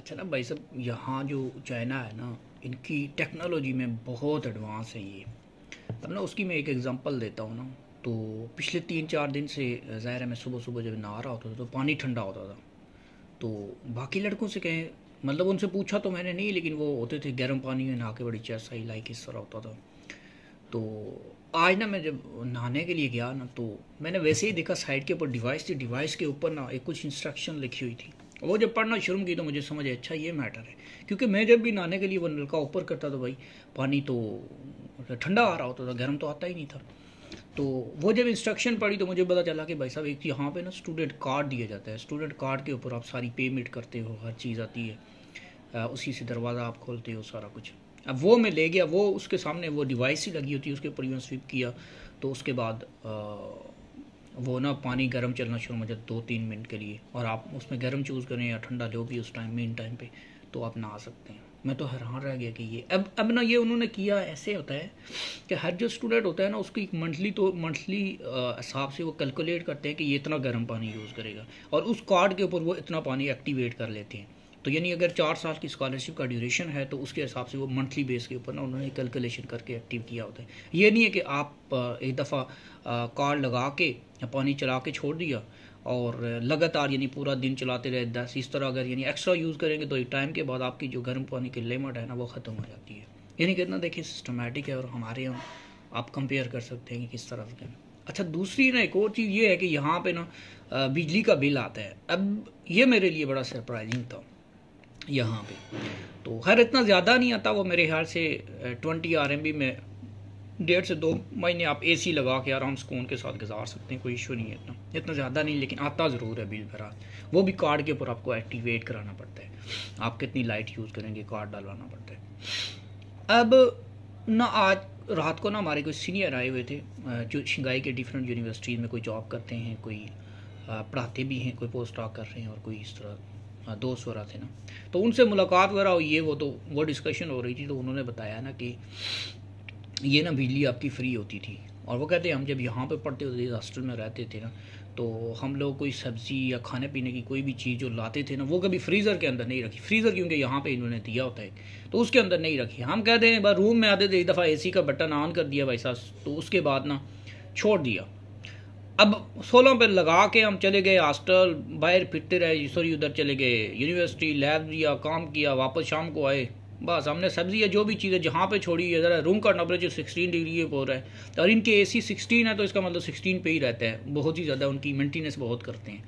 अच्छा ना भाई साहब, यहाँ जो चाइना है ना, इनकी टेक्नोलॉजी में बहुत एडवांस है ये। तब ना उसकी मैं एक एग्जांपल देता हूँ ना। तो पिछले 3-4 दिन से ज़ाहिर है मैं सुबह सुबह जब नहा रहा होता था तो पानी ठंडा होता था। तो बाकी लड़कों से कहें, मतलब उनसे पूछा तो मैंने नहीं, लेकिन वो होते थे गर्म पानी में नहा के बड़ी चेस्ट सही लाइक इस तरह होता था। तो आज ना मैं जब नहाने के लिए गया ना, तो मैंने वैसे ही देखा साइड के ऊपर डिवाइस थी, डिवाइस के ऊपर ना एक कुछ इंस्ट्रक्शन लिखी हुई थी। वो जब पढ़ना शुरू की तो मुझे समझ आया, अच्छा ये मैटर है। क्योंकि मैं जब भी नहाने के लिए वो नलका ऊपर करता था भाई, पानी तो ठंडा आ रहा होता था, गर्म तो आता ही नहीं था। तो वो जब इंस्ट्रक्शन पढ़ी तो मुझे पता चला कि भाई साहब एक यहाँ पे ना स्टूडेंट कार्ड दिया जाता है। स्टूडेंट कार्ड के ऊपर आप सारी पेमेंट करते हो, हर चीज़ आती है। उसी से दरवाज़ा आप खोलते हो, सारा कुछ। अब वो मैं ले गया, वो उसके सामने वो डिवाइस ही लगी होती है, उसके ऊपर यूँ स्विप किया। तो उसके बाद वो ना पानी गर्म चलना शुरू हो जाता 2-3 मिनट के लिए, और आप उसमें गर्म चूज़ करें या ठंडा लो भी उस टाइम मेन टाइम पे, तो आप नहा सकते हैं। मैं तो हैरान रह गया कि ये अब ना ये उन्होंने किया ऐसे होता है कि हर जो स्टूडेंट होता है ना उसकी एक मंथली हिसाब से वो कैलकुलेट करते हैं कि ये इतना गर्म पानी यूज़ करेगा, और उस कार्ड के ऊपर वो इतना पानी एक्टिवेट कर लेते हैं। तो यानी अगर 4 साल की स्कॉलरशिप का ड्यूरेशन है तो उसके हिसाब से वो मंथली बेस के ऊपर ना उन्होंने कैलकुलेशन करके एक्टिव किया होता है। ये नहीं है कि आप एक दफ़ा कार्ड लगा के या पानी चला के छोड़ दिया और लगातार यानी पूरा दिन चलाते रहे 10, इस तरह अगर यानी एक्स्ट्रा यूज़ करेंगे तो एक टाइम के बाद आपकी जो गर्म पानी की लिमिट है ना वो ख़त्म हो जाती है। यानी कितना देखिए सिस्टमेटिक है, और हमारे यहाँ आप कंपेयर कर सकते हैं कि किस तरह से। अच्छा, दूसरी ना एक और चीज़ ये है कि यहाँ पे ना बिजली का बिल आता है। अब ये मेरे लिए बड़ा सरप्राइजिंग था यहाँ पे। तो खैर इतना ज़्यादा नहीं आता, वो मेरे ख्याल से 20 RMB में 1.5 से 2 महीने आप एसी लगा के आराम सुकून के साथ गुजार सकते हैं, कोई इशू नहीं है। इतना इतना ज़्यादा नहीं, लेकिन आता ज़रूर है बिल भरा। वो भी कार्ड के ऊपर आपको एक्टिवेट कराना पड़ता है, आप कितनी लाइट यूज़ करेंगे कार्ड डलवाना पड़ता है। अब ना आज रात को ना हमारे कोई सीनियर आए हुए थे जो शंघाई के डिफरेंट यूनिवर्सिटीज़ में कोई जॉब करते हैं, कोई पढ़ाते भी हैं, कोई पोस्ट डॉक कर रहे हैं, और कोई इस तरह दोस्त वगैरह थे ना। तो उनसे मुलाकात वगैरह हुई, ये वो डिस्कशन हो रही थी। तो उन्होंने बताया ना कि ये ना बिजली आपकी फ्री होती थी, और वो कहते हैं हम जब यहाँ पे पढ़ते होते थे, हॉस्टल में रहते थे ना, तो हम लोग कोई सब्ज़ी या खाने पीने की कोई भी चीज़ जो लाते थे ना, वो कभी फ्रीज़र के अंदर नहीं रखी। फ्रीज़र क्योंकि यहाँ पे इन्होंने दिया होता है, तो उसके अंदर नहीं रखी। हम कहते हैं बस रूम में आते थे, एक दफ़ा एसी का बटन ऑन कर दिया भाई साहब, तो उसके बाद ना छोड़ दिया। अब 16 पे लगा के हम चले गए हॉस्टल, बाहर फिरते रहे, सॉरी उधर चले गए यूनिवर्सिटी, लैब दिया, काम किया, वापस शाम को आए। बस हमने सब्जी या जो भी चीज़ है जहाँ पे छोड़ी है, ज़रा रूम का टेम्परेचर 16 डिग्री के बोल रहा है, और इनके एसी 16 है, तो इसका मतलब 16 पे ही रहता है। बहुत ही ज़्यादा उनकी मेंटेनेंस बहुत करते हैं।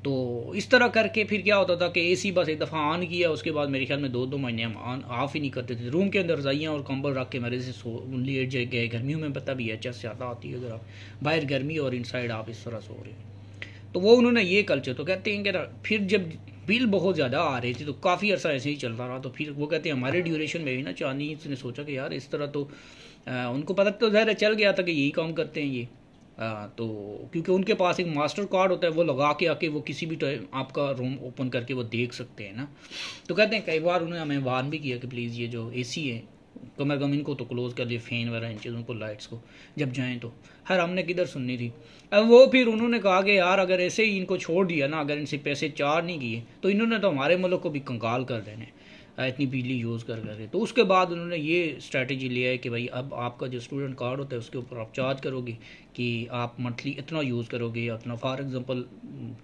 तो इस तरह करके फिर क्या होता था कि एसी बस एक दफ़ा ऑन किया, उसके बाद मेरे ख्याल में 2-2 महीने हम ऑन ऑफ ही नहीं करते थे। रूम के अंदर रजाइयाँ और कंबल रख के मेरे से लेट गए। गर्मियों में पता भी है चेस्ट ज़्यादा आती है अगर आप बाहर गर्मी और इनसाइड आप इस तरह सो रहे हो। तो वो उन्होंने ये कल्चर, तो कहते हैं कि फिर जब बिल बहुत ज़्यादा आ रही थी तो काफ़ी अर्सा ऐसे ही चलता रहा। तो फिर वो कहते हैं हमारे ड्यूरेशन में भी ना चाइनीज़ ने सोचा कि यार इस तरह तो उनको पता तो ज़ाहिर चल गया था कि यही काम करते हैं ये। तो क्योंकि उनके पास एक मास्टर कार्ड होता है, वो लगा के आके वो किसी भी टाइम आपका रूम ओपन करके वो देख सकते हैं ना। तो कहते हैं कई बार उन्होंने हमें वार्न भी किया कि प्लीज़ ये जो एसी है कम अज़ कम इनको तो क्लोज़ कर दिए, फ़ैन वगैरह इन चीज़ों को, लाइट्स को जब जाएँ तो। खैर हमने किधर सुननी थी। अब वो फिर उन्होंने कहा कि यार अगर ऐसे ही इनको छोड़ दिया ना, अगर इनसे पैसे चार्ज नहीं किए तो इन्होंने तो हमारे मुल्क को भी कंगाल कर देने इतनी बिजली यूज़ कर करके। तो उसके बाद उन्होंने ये स्ट्रैटेजी लिया है कि भाई अब आपका जो स्टूडेंट कार्ड होता है उसके ऊपर आप चार्ज करोगे कि आप मंथली इतना यूज़ करोगे या इतना। फॉर एग्जांपल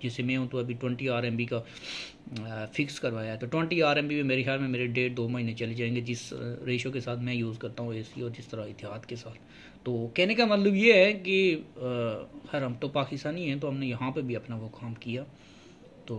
जैसे मैं हूँ तो अभी 20 RMB का फिक्स करवाया है, तो 20 RMB में मेरे ख्याल में मेरे 1.5-2 महीने चले जाएंगे, जिस रेशो के साथ मैं यूज़ करता हूँ एसी और जिस तरह एहतियात के साथ। तो कहने का मतलब ये है कि खैर हम तो पाकिस्तानी हैं, तो हमने यहाँ पे भी अपना वो काम किया। तो